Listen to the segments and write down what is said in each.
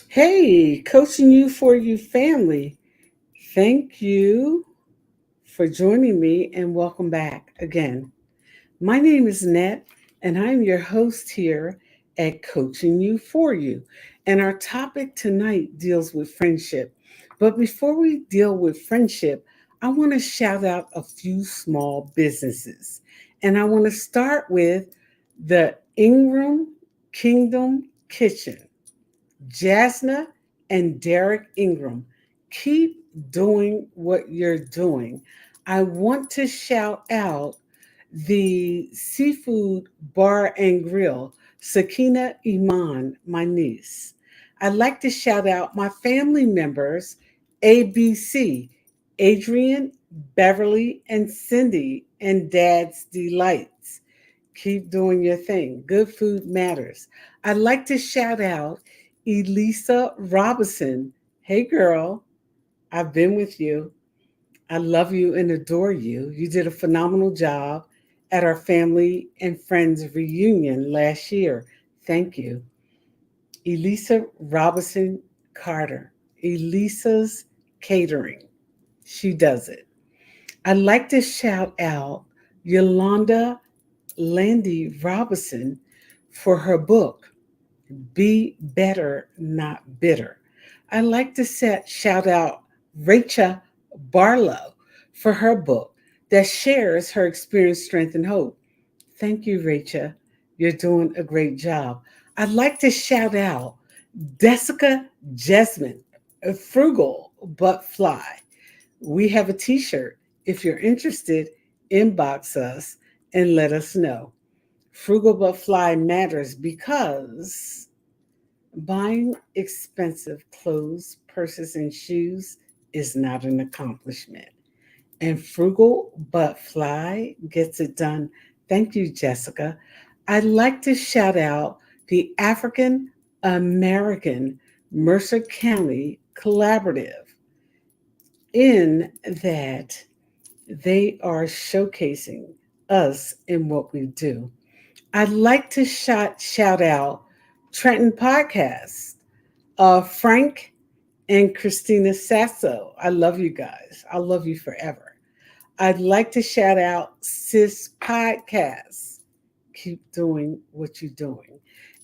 Hey, coaching you for you family. Thank you for joining me and welcome back again. My name is Net and I'm your host here at Coaching You for You. And our topic tonight deals with friendship. But before we deal with friendship, I want to shout out a few small businesses. And I want to start with the Ingram Kingdom Kitchen. Jasna and Derek Ingram, keep doing what you're doing. I want to shout out the seafood bar and grill, Sakina Iman, my niece. I'd like to shout out my family members, ABC, Adrian, Beverly, and Cindy, and Dad's Delights. Keep doing your thing. Good food matters. I'd like to shout out Elisa Robinson. Hey, girl, I've been with you. I love you and adore you. You did a phenomenal job at our family and friends reunion last year. Thank you. Elisa Robinson Carter. Elisa's Catering. She does it. I'd like to shout out Yolanda Landy Robinson for her book, Be Better, Not Bitter. I'd like to shout out Rachel Barlow for her book that shares her experience, strength, and hope. Thank you, Rachel. You're doing a great job. I'd like to shout out Jessica Jesmond, Frugal But Fly. We have a t shirt. If you're interested, inbox us and let us know. Frugal but fly matters because buying expensive clothes, purses, and shoes is not an accomplishment. And frugal but fly gets it done. Thank you, Jessica. I'd like to shout out the African American Mercer County Collaborative in that they are showcasing us in what we do. I'd like to shout out Trenton Podcast, Frank and Christina Sasso. I love you guys. I love you forever. I'd like to shout out Sis Podcast. Keep doing what you're doing.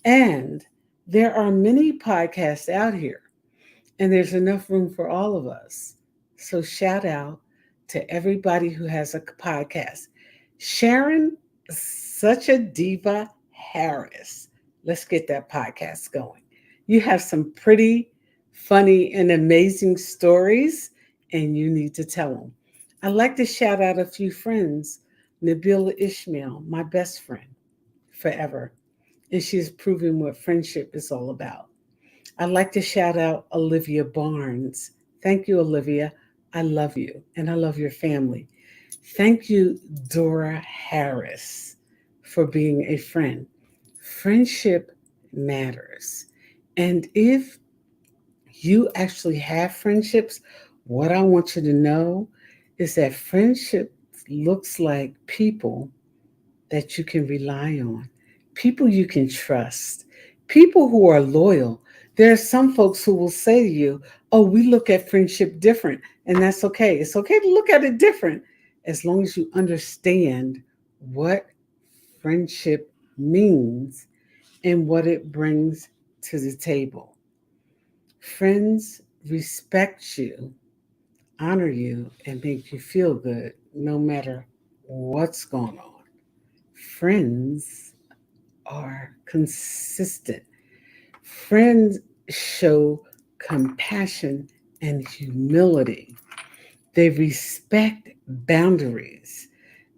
And there are many podcasts out here, and there's enough room for all of us. So shout out to everybody who has a podcast. Sharon, such a diva Harris. Let's get that podcast going. You have some pretty funny and amazing stories, and you need to tell them. I'd like to shout out a few friends. Nabila Ishmael, my best friend forever, and she's proven what friendship is all about. I'd like to shout out Olivia Barnes. Thank you, Olivia. I love you and I love your family. Thank you, Dora Harris, for being a friend. Friendship matters. And if you actually have friendships, what I want you to know is that friendship looks like people that you can rely on, people you can trust, people who are loyal. There are some folks who will say to you, "Oh, we look at friendship different," and that's okay. It's okay to look at it different as long as you understand what friendship means and what it brings to the table. Friends respect you, honor you, and make you feel good no matter what's going on. Friends are consistent. Friends show compassion and humility. They respect boundaries.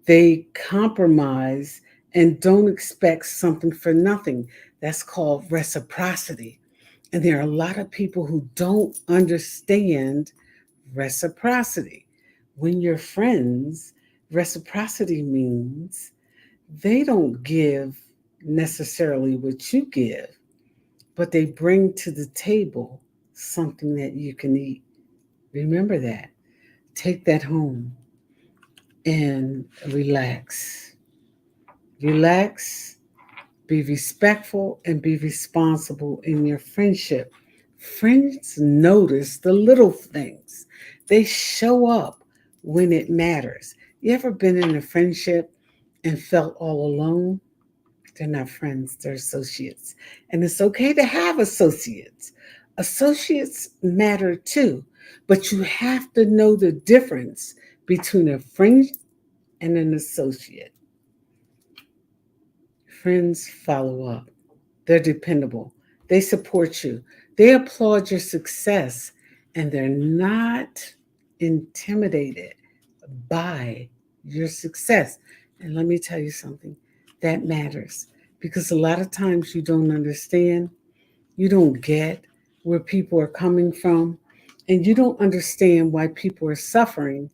They compromise and don't expect something for nothing. That's called reciprocity. And there are a lot of people who don't understand reciprocity. When you're friends, reciprocity means they don't give necessarily what you give, but they bring to the table something that you can eat. Remember that. Take that home and relax Relax, be respectful, and be responsible in your friendship. Friends notice the little things, they show up when it matters. You ever been in a friendship and felt all alone? They're not friends, they're associates. And it's okay to have associates. Associates matter too, but you have to know the difference between a friend and an associate. Friends follow up, they're dependable, they support you, they applaud your success, and they're not intimidated by your success. And let me tell you something that matters, because a lot of times you don't understand, you don't get where people are coming from, and you don't understand why people are suffering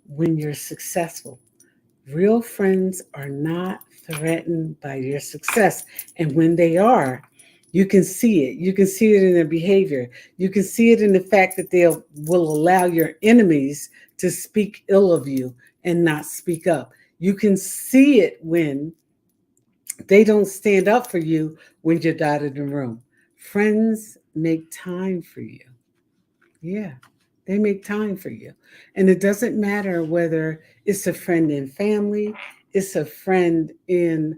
when you're successful. Real friends are not threatened by your success. And when they are, you can see it. You can see it in their behavior. You can see it in the fact that they will allow your enemies to speak ill of you and not speak up. You can see it when they don't stand up for you when you're out of the room. Friends make time for you. Yeah, they make time for you. And it doesn't matter whether it's a friend in family, it's a friend in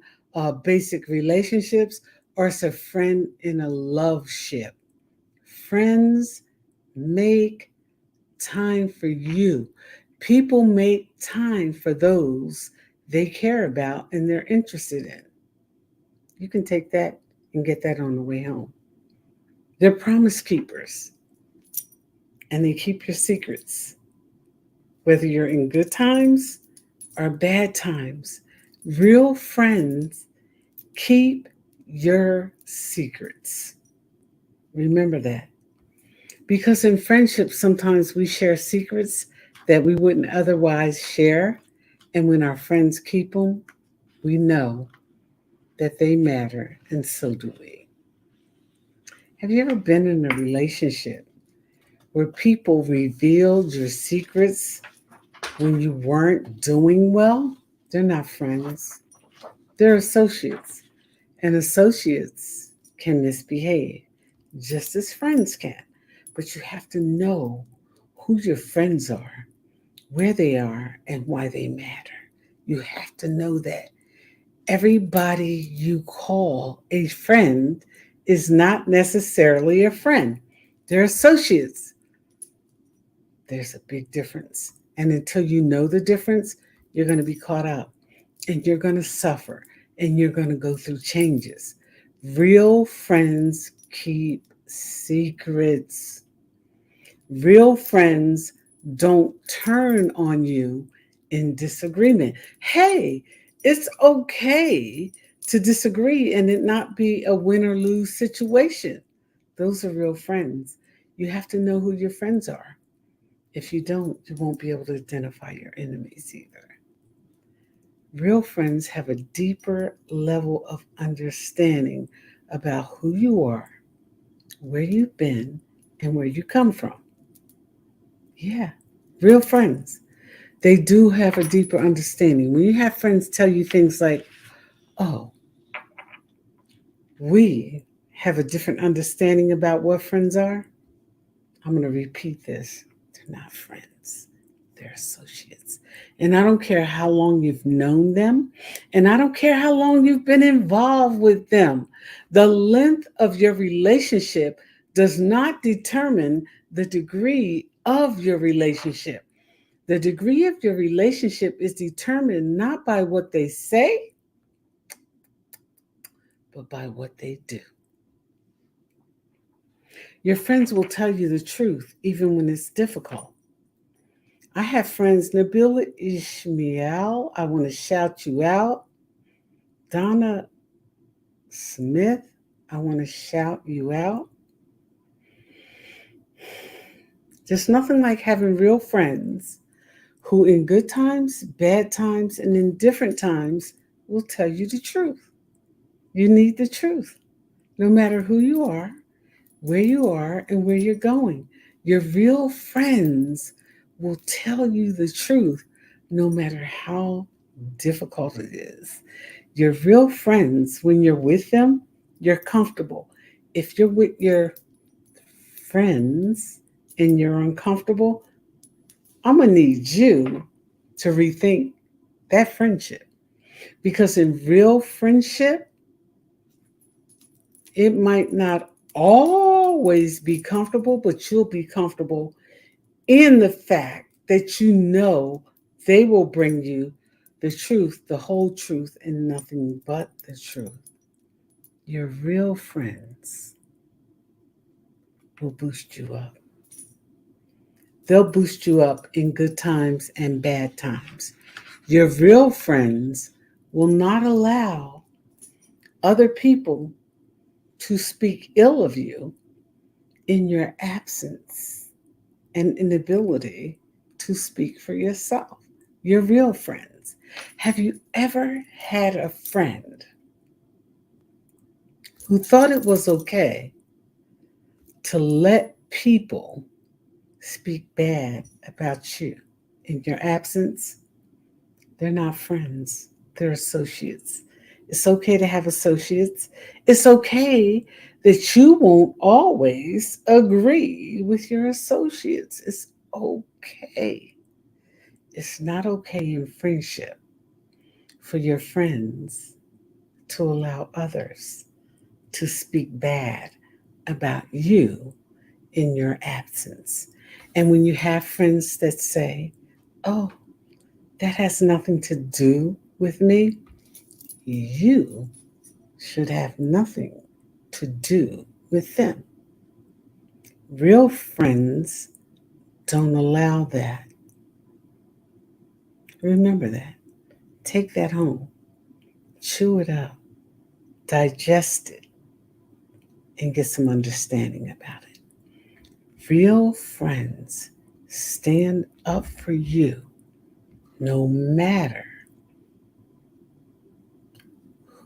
basic relationships, or it's a friend in a love ship. Friends make time for you. People make time for those they care about and they're interested in. You can take that and get that on the way home. They're promise keepers and they keep your secrets, whether you're in good times or bad times. Real friends keep your secrets. Remember that. Because in friendship, sometimes we share secrets that we wouldn't otherwise share. And when our friends keep them, we know that they matter, and so do we. Have you ever been in a relationship where people revealed your secrets when you weren't doing well? They're not friends, they're associates. And associates can misbehave just as friends can. But you have to know who your friends are, where they are, and why they matter. You have to know that. Everybody you call a friend is not necessarily a friend. They're associates. There's a big difference. And until you know the difference, you're going to be caught up and you're going to suffer and you're going to go through changes. Real friends keep secrets. Real friends don't turn on you in disagreement. Hey, it's okay to disagree and it not be a win or lose situation. Those are real friends. You have to know who your friends are. If you don't, you won't be able to identify your enemies either. Real friends have a deeper level of understanding about who you are, where you've been, and where you come from. Yeah, real friends. They do have a deeper understanding. When you have friends tell you things like, oh, we have a different understanding about what friends are, I'm going to repeat this. They're not friends, they're associates. And I don't care how long you've known them, and I don't care how long you've been involved with them. The length of your relationship does not determine the degree of your relationship. The degree of your relationship is determined not by what they say, but by what they do. Your friends will tell you the truth even when it's difficult. I have friends, Nabila Ishmael, I want to shout you out. Donna Smith, I want to shout you out. There's nothing like having real friends who, in good times, bad times, and in different times, will tell you the truth. You need the truth, no matter who you are, where you are, and where you're going. Your real friends will tell you the truth, no matter how difficult it is. Your real friends, when you're with them, you're comfortable. If you're with your friends and you're uncomfortable, I'm going to need you to rethink that friendship. Because in real friendship, it might not always be comfortable, but you'll be comfortable in the fact that you know they will bring you the truth, the whole truth, and nothing but the truth. Your real friends will boost you up. They'll boost you up in good times and bad times. Your real friends will not allow other people to speak ill of you in your absence and inability to speak for yourself. Your real friends. Have you ever had a friend who thought it was okay to let people speak bad about you in your absence? They're not friends, they're associates. It's okay to have associates. It's okay that you won't always agree with your associates. It's okay. It's not okay in friendship for your friends to allow others to speak bad about you in your absence. And when you have friends that say, oh, that has nothing to do with me, you should have nothing to do with them. Real friends don't allow that. Remember that. Take that home, chew it up, digest it, and get some understanding about it. Real friends stand up for you no matter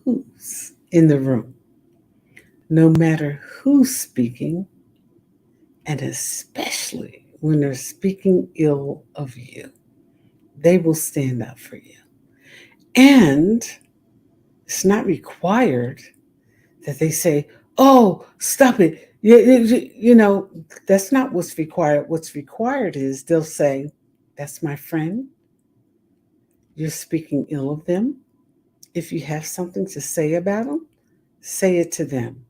who's in the room, no matter who's speaking, and especially when they're speaking ill of you. They will stand up for you. And it's not required that they say, oh, stop it. That's not what's required. What's required is they'll say, that's my friend. You're speaking ill of them. If you have something to say about them, say it to them.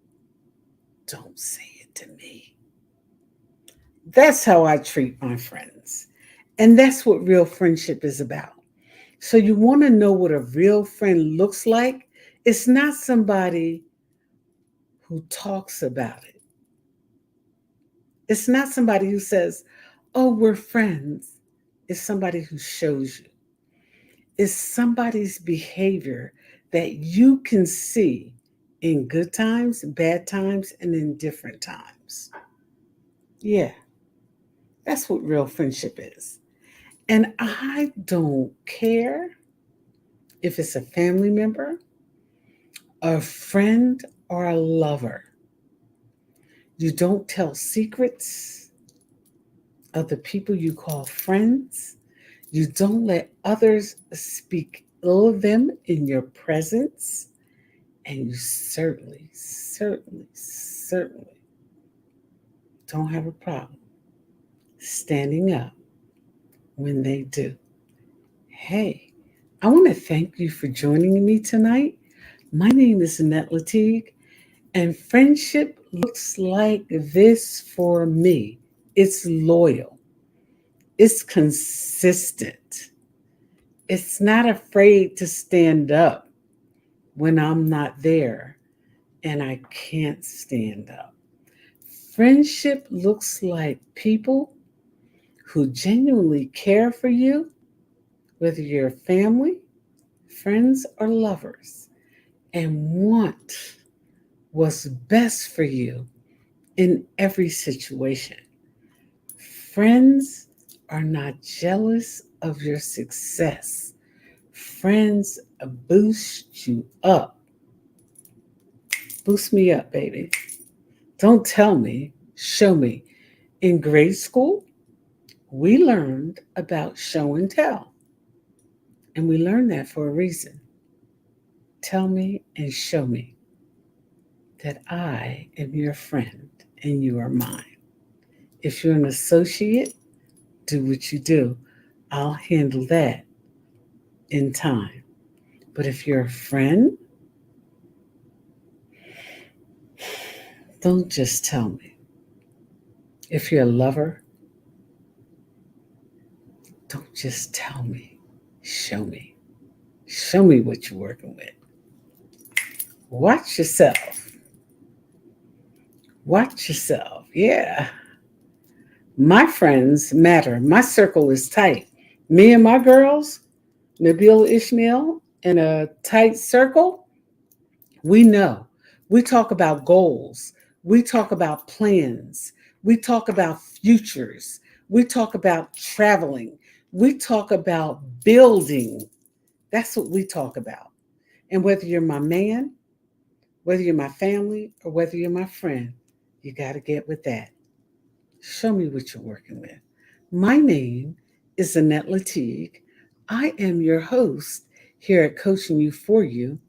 Don't say it to me. That's how I treat my friends. And that's what real friendship is about. So you want to know what a real friend looks like? It's not somebody who talks about it. It's not somebody who says, oh, we're friends. It's somebody who shows you. It's somebody's behavior that you can see in good times, bad times, and in different times. Yeah, that's what real friendship is. And I don't care if it's a family member, a friend, or a lover. You don't tell secrets of the people you call friends. You don't let others speak ill of them in your presence. And you certainly don't have a problem standing up when they do. Hey, I want to thank you for joining me tonight. My name is Annette Latigue, and friendship looks like this for me. It's loyal, it's consistent, it's not afraid to stand up when I'm not there and I can't stand up. Friendship looks like people who genuinely care for you, whether you're family, friends, or lovers, and want what's best for you in every situation. Friends are not jealous of your success. Friends boost you up. Boost me up, baby. Don't tell me, show me. In grade school, we learned about show and tell. And we learned that for a reason. Tell me and show me that I am your friend and you are mine. If you're an associate, do what you do. I'll handle that in time. But if you're a friend, don't just tell me. If you're a lover, don't just tell me. Show me. Show me what you're working with. Watch yourself. Watch yourself. Yeah. My friends matter. My circle is tight. Me and my girls, Nabil Ishmael, in a tight circle, we know. We talk about goals. We talk about plans. We talk about futures. We talk about traveling. We talk about building. That's what we talk about. And whether you're my man, whether you're my family, or whether you're my friend, you got to get with that. Show me what you're working with. My name is Annette Latigue. I am your host here at Coaching You For You.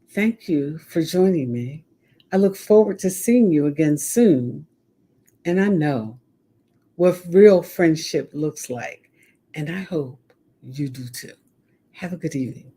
Thank you for joining me. I look forward to seeing you again soon. And I know what real friendship looks like. And I hope you do too. Have a good evening.